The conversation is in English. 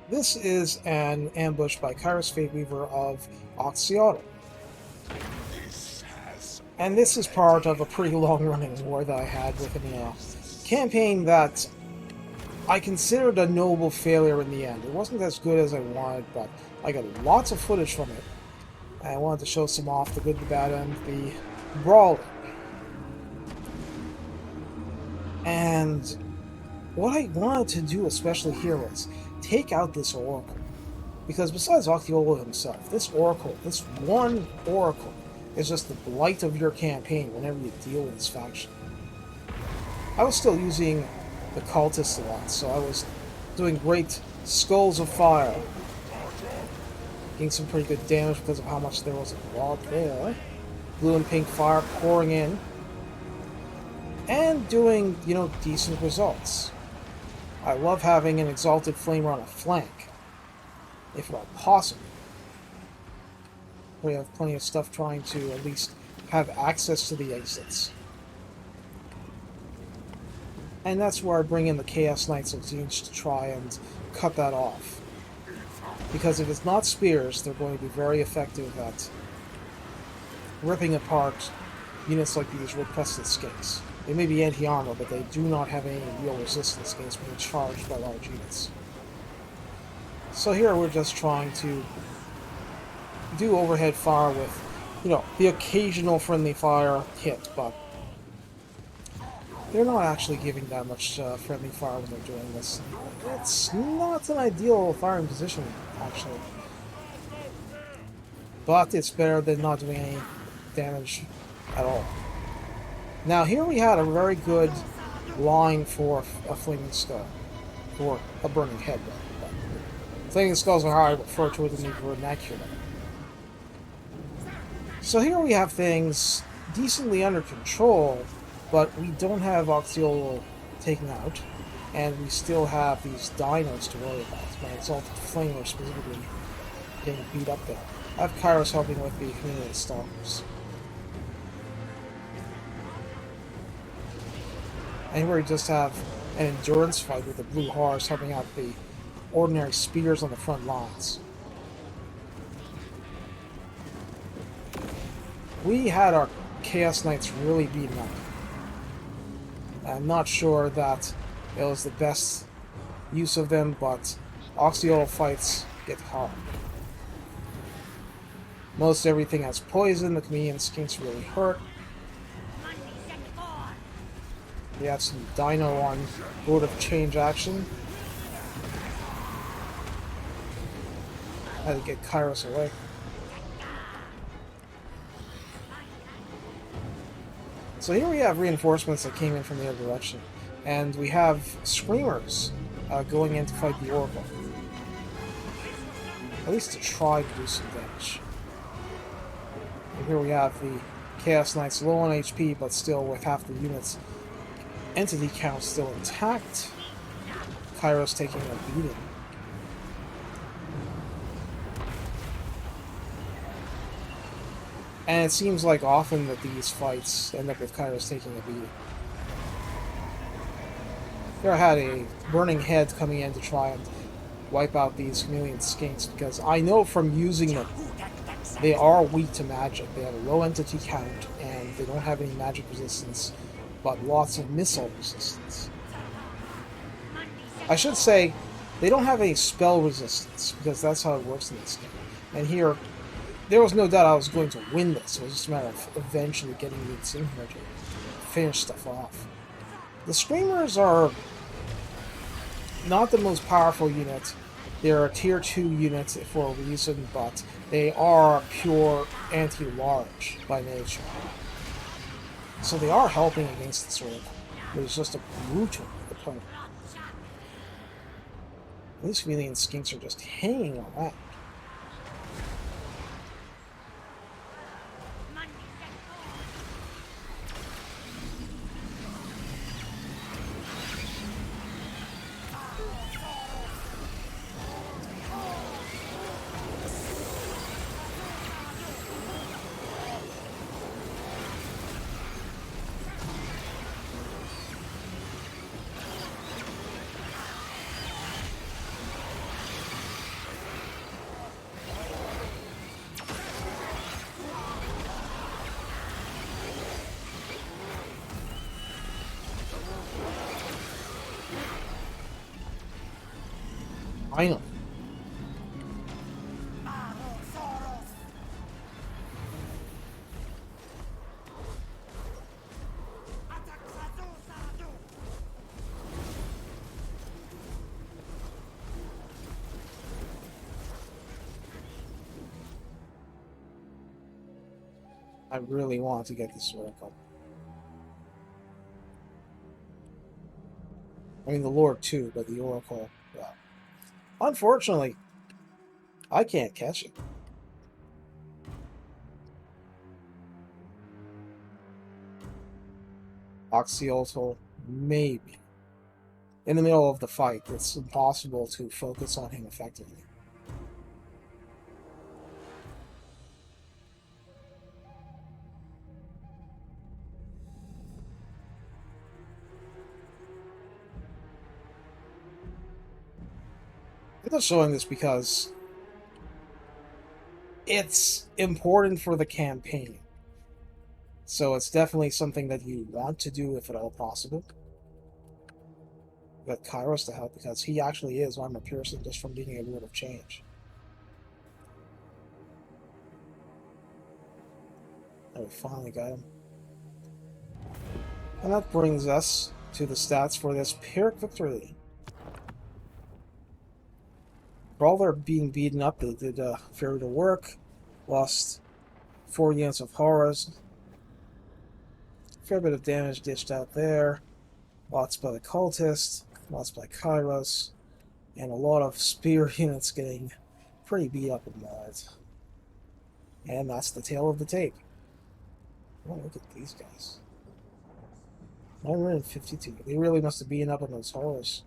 This is an ambush by Kairos Fate Weaver of Oxyotl. And this is part of a pretty long-running war that I had with a campaign that I considered a noble failure in the end. It wasn't as good as I wanted, but I got lots of footage from it. And I wanted to show some off, the good, the bad, and the Brawling. And what I wanted to do, especially here, was take out this Oracle. Because besides Oxyotl himself, this Oracle, this one Oracle, is just the blight of your campaign whenever you deal with this faction. I was still using the cultists a lot, so I was doing great Skulls of Fire. Getting some pretty good damage because of how much there was a lot there. Blue and pink fire pouring in. And doing, decent results. I love having an Exalted Flamer on a flank, if at all possible. We have plenty of stuff trying to at least have access to the exits. And that's where I bring in the Chaos Knights of Zinj to try and cut that off. Because if it's not spears, they're going to be very effective at ripping apart units like these Red-Crested Skinks. They may be anti-armor, but they do not have any real resistance against being charged by large units. So here we're just trying to do overhead fire with, the occasional friendly fire hit, but they're not actually giving that much friendly fire when they're doing this. It's not an ideal firing position, actually. But it's better than not doing any damage at all. Now here we had a very good line for a Flaming Skull, or a Burning Head, but Flaming Skulls are how I refer to it in the vernacular. So here we have things decently under control, but we don't have Oxyotl taken out, and we still have these dinos to worry about. My Exalted Flamer specifically getting beat up there. I have Kairos helping with the Community Stalkers. And here we just have an endurance fight with the Blue Horse helping out the ordinary spears on the front lines. We had our Chaos Knights really beaten up. I'm not sure that it was the best use of them, but Oxyotl fights get hard. Most everything has poison, the Chameleon Skinks really hurt. We have some Dino on Board of Change action. Had to get Kairos away. So here we have reinforcements that came in from the other direction. And we have Screamers going in to fight the Oracle. At least to try to do some damage. And here we have the Chaos Knights low on HP, but still with half the units entity count still intact. Kairos taking a beating. And it seems like often that these fights end up with Kairos taking a beating. Here I had a Burning Head coming in to try and wipe out these Chameleon Skinks, because I know from using them, they are weak to magic. They have a low entity count, and they don't have any magic resistance, but lots of missile resistance. I should say, they don't have any spell resistance, because that's how it works in this game. And here, there was no doubt I was going to win this. It was just a matter of eventually getting units in here to finish stuff off. The Screamers are not the most powerful unit. They're a tier 2 unit for a reason, but they are pure anti-large by nature. So they are helping against this Oracle. It was just a brutal opponent. These Chameleon Skinks are just hanging around. Finally. I really want to get this Oracle. I mean, the Lord too, but the Oracle, well, unfortunately, I can't catch it. Oxyotl, maybe. In the middle of the fight, it's impossible to focus on him effectively. I'm just showing this because it's important for the campaign. So it's definitely something that you want to do if at all possible. Get Kairos to help because he actually is armor piercing just from being a word of change. And we finally got him. And that brings us to the stats for this Pyrrhic victory. For all their being beaten up, they did fair to work. Lost 4 units of horrors. Fair bit of damage dished out there. Lots by the cultist, lots by Kairos, and a lot of spear units getting pretty beat up and mauled. And that's the tail of the tape. Oh, look at these guys. 952. They really must have beaten up on those horrors.